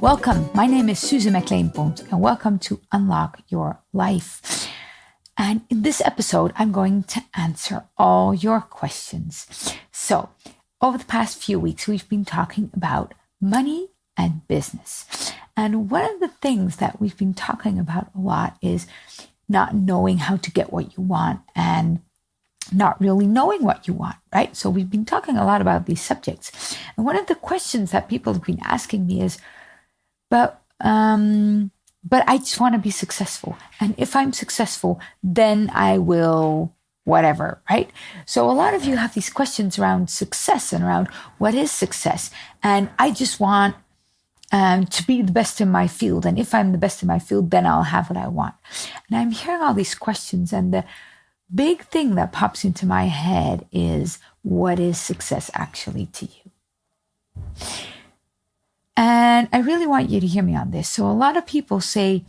Welcome. My name is Suze McLean-Pont, and welcome to Unlock Your Life. And in this episode, I'm going to answer all your questions. So, over the past few weeks, we've been talking about money and business. And one of the things that we've been talking about a lot is not knowing how to get what you want and not really knowing what you want, right? So we've been talking a lot about these subjects. And one of the questions that people have been asking me is, but I just want to be successful. And if I'm successful, then I will whatever, right? So a lot of you have these questions around success and around what is success. And I just want to be the best in my field. And if I'm the best in my field, then I'll have what I want. And I'm hearing all these questions. And the big thing that pops into my head is, what is success actually to you? And I really want you to hear me on this. So a lot of people say,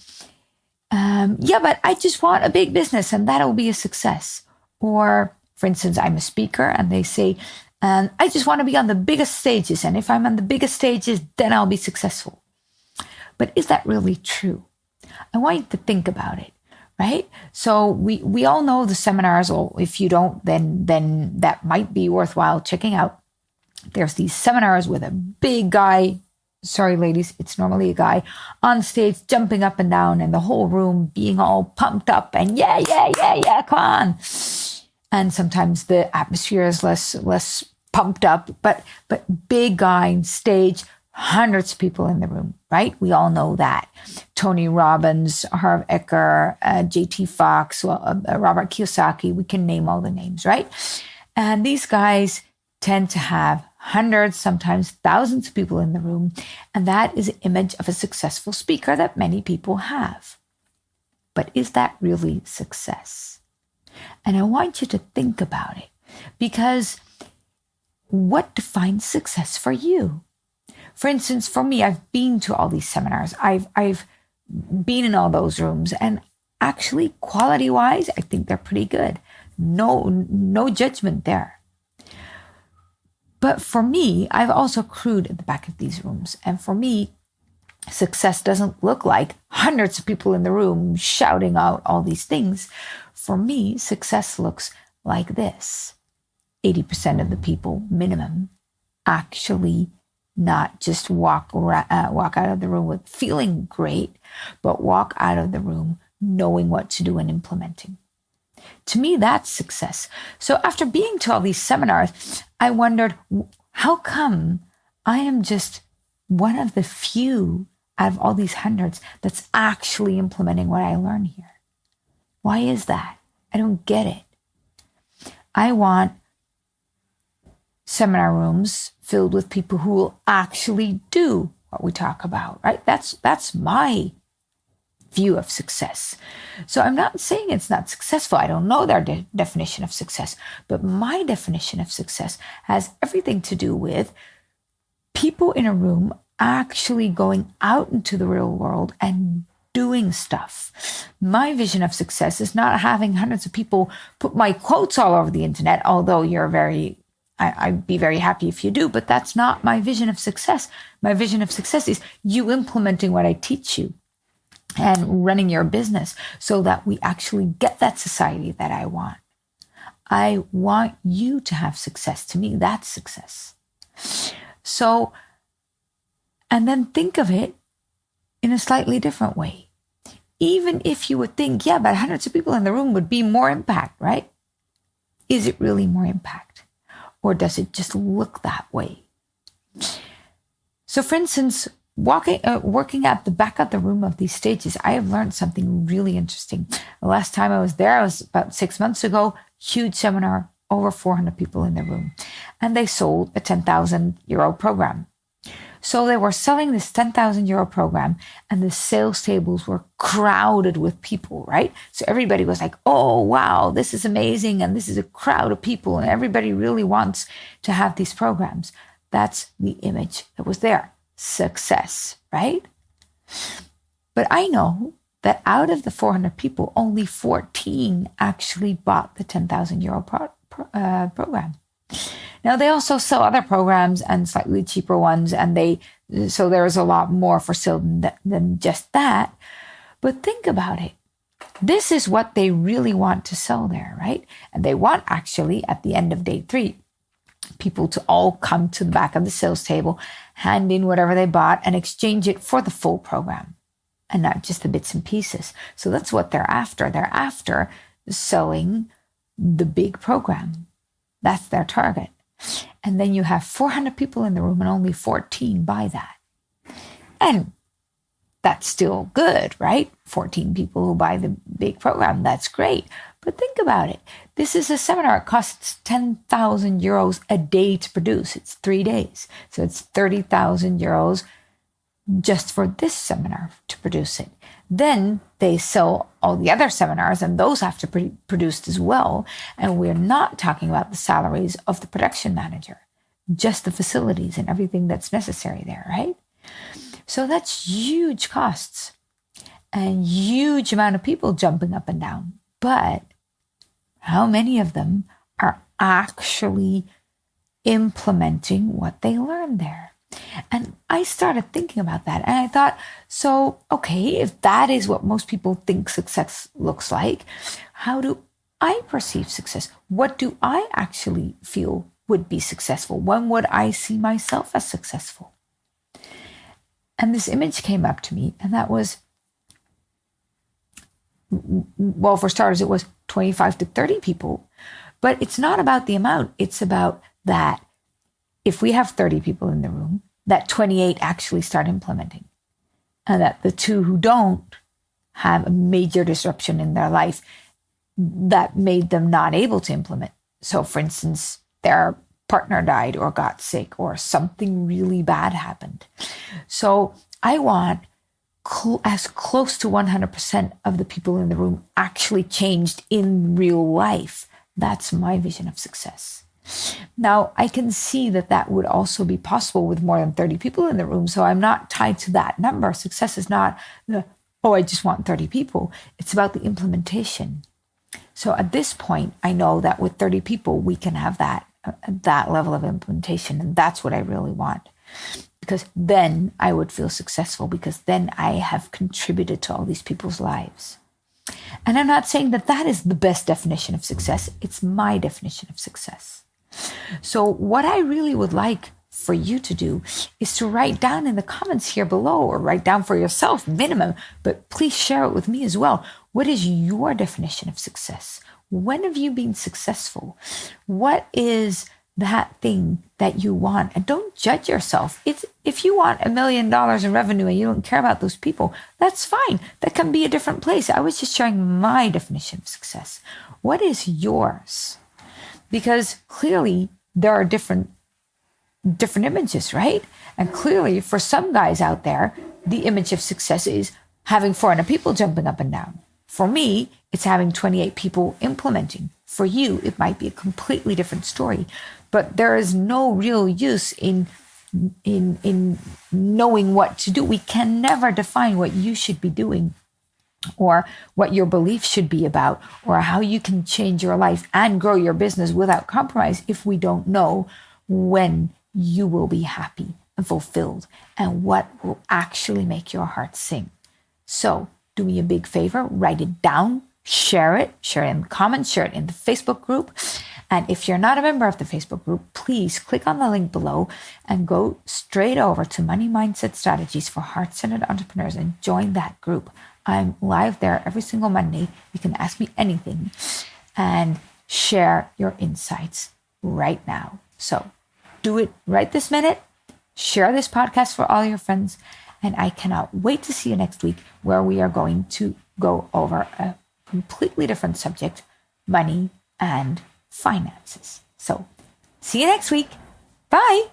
yeah, but I just want a big business and that'll be a success. Or, for instance, I'm a speaker and they say, I just want to be on the biggest stages. And if I'm on the biggest stages, then I'll be successful. But is that really true? I want you to think about it, right? So we all know the seminars, or if you don't, then that might be worthwhile checking out. There's these seminars with a big guy. Sorry, ladies, it's normally a guy on stage jumping up and down and the whole room being all pumped up and yeah, come on. And sometimes the atmosphere is less pumped up, but big guy on stage, hundreds of people in the room, right? We all know that. Tony Robbins, Harv Eker, J.T. Fox, Robert Kiyosaki, we can name all the names, right? And these guys tend to have hundreds, sometimes thousands of people in the room. And that is an image of a successful speaker that many people have. But is that really success? And I want you to think about it, because what defines success for you? For instance, for me, I've been to all these seminars. I've been in all those rooms, and actually, quality-wise, I think they're pretty good. No judgment there. But for me, I've also crewed at the back of these rooms. And for me, success doesn't look like hundreds of people in the room shouting out all these things. For me, success looks like this. 80% of the people, minimum, actually not just walk out of the room with feeling great, but walk out of the room knowing what to do and implementing. To me, that's success. So after being to all these seminars, I wondered, how come I am just one of the few out of all these hundreds that's actually implementing what I learn here? Why is that? I don't get it. I want seminar rooms filled with people who will actually do what we talk about, right? That's my view of success. So I'm not saying it's not successful. I don't know their definition of success, but my definition of success has everything to do with people in a room actually going out into the real world and doing stuff. My vision of success is not having hundreds of people put my quotes all over the internet, although I'd be very happy if you do, but that's not my vision of success. My vision of success is you implementing what I teach you and running your business so that we actually get that society that I want. I want you to have success. To me, that's success. So, and then think of it in a slightly different way. Even if you would think, yeah, but hundreds of people in the room would be more impact, right? Is it really more impact? Or does it just look that way? So for instance, working at the back of the room of these stages, I have learned something really interesting. The last time I was there, I was about 6 months ago, huge seminar, over 400 people in the room. And they sold a 10,000 euro program. So they were selling this 10,000 euro program and the sales tables were crowded with people, right? So everybody was like, oh, wow, this is amazing. And this is a crowd of people and everybody really wants to have these programs. That's the image that was there. Success, right? But I know that out of the 400 people, only 14 actually bought the 10,000 euro program. Now, they also sell other programs and slightly cheaper ones, and so there's a lot more for sale than just that. But think about it. This is what they really want to sell there, right? And they want, actually, at the end of day 3, people to all come to the back of the sales table, hand in whatever they bought, and exchange it for the full program and not just the bits and pieces. So that's what they're after. They're after selling the big program. That's their target. And then you have 400 people in the room and only 14 buy that. And that's still good, right? 14 people who buy the big program. That's great. But think about it. This is a seminar. It costs 10,000 euros a day to produce. It's 3 days. So it's 30,000 euros just for this seminar to produce it. Then they sell all the other seminars, and those have to be produced as well. And we're not talking about the salaries of the production manager, just the facilities and everything that's necessary there, right? So that's huge costs and huge amount of people jumping up and down. But how many of them are actually implementing what they learned there? And I started thinking about that, and I thought, so, okay, if that is what most people think success looks like, how do I perceive success? What do I actually feel would be successful? When would I see myself as successful? And this image came up to me, and that was, well, for starters, it was 25 to 30 people. But it's not about the amount. It's about that if we have 30 people in the room, that 28 actually start implementing. And that the 2 who don't have a major disruption in their life that made them not able to implement. So, for instance, their partner died or got sick or something really bad happened. So I want as close to 100% of the people in the room actually changed in real life. That's my vision of success. Now, I can see that would also be possible with more than 30 people in the room. So I'm not tied to that number. Success is not, I just want 30 people. It's about the implementation. So at this point, I know that with 30 people, we can have that level of implementation. And that's what I really want. Because then I would feel successful, because then I have contributed to all these people's lives. And I'm not saying that is the best definition of success. It's my definition of success. So what I really would like for you to do is to write down in the comments here below, or write down for yourself minimum, but please share it with me as well. What is your definition of success? When have you been successful? What is that thing that you want? And don't judge yourself. If you want $1 million in revenue and you don't care about those people, that's fine. That can be a different place. I was just sharing my definition of success. What is yours? Because clearly there are different images, right? And clearly for some guys out there, the image of success is having 400 people jumping up and down. For me, it's having 28 people implementing. For you, it might be a completely different story. But there is no real use in knowing what to do. We can never define what you should be doing, or what your beliefs should be about, or how you can change your life and grow your business without compromise, if we don't know when you will be happy and fulfilled and what will actually make your heart sing. So do me a big favor, write it down, share it in the comments, share it in the Facebook group. And if you're not a member of the Facebook group, please click on the link below and go straight over to Money Mindset Strategies for Heart-Centered Entrepreneurs and join that group. I'm live there every single Monday. You can ask me anything and share your insights right now. So do it right this minute. Share this podcast for all your friends. And I cannot wait to see you next week, where we are going to go over a completely different subject, money and finances. So see you next week. Bye.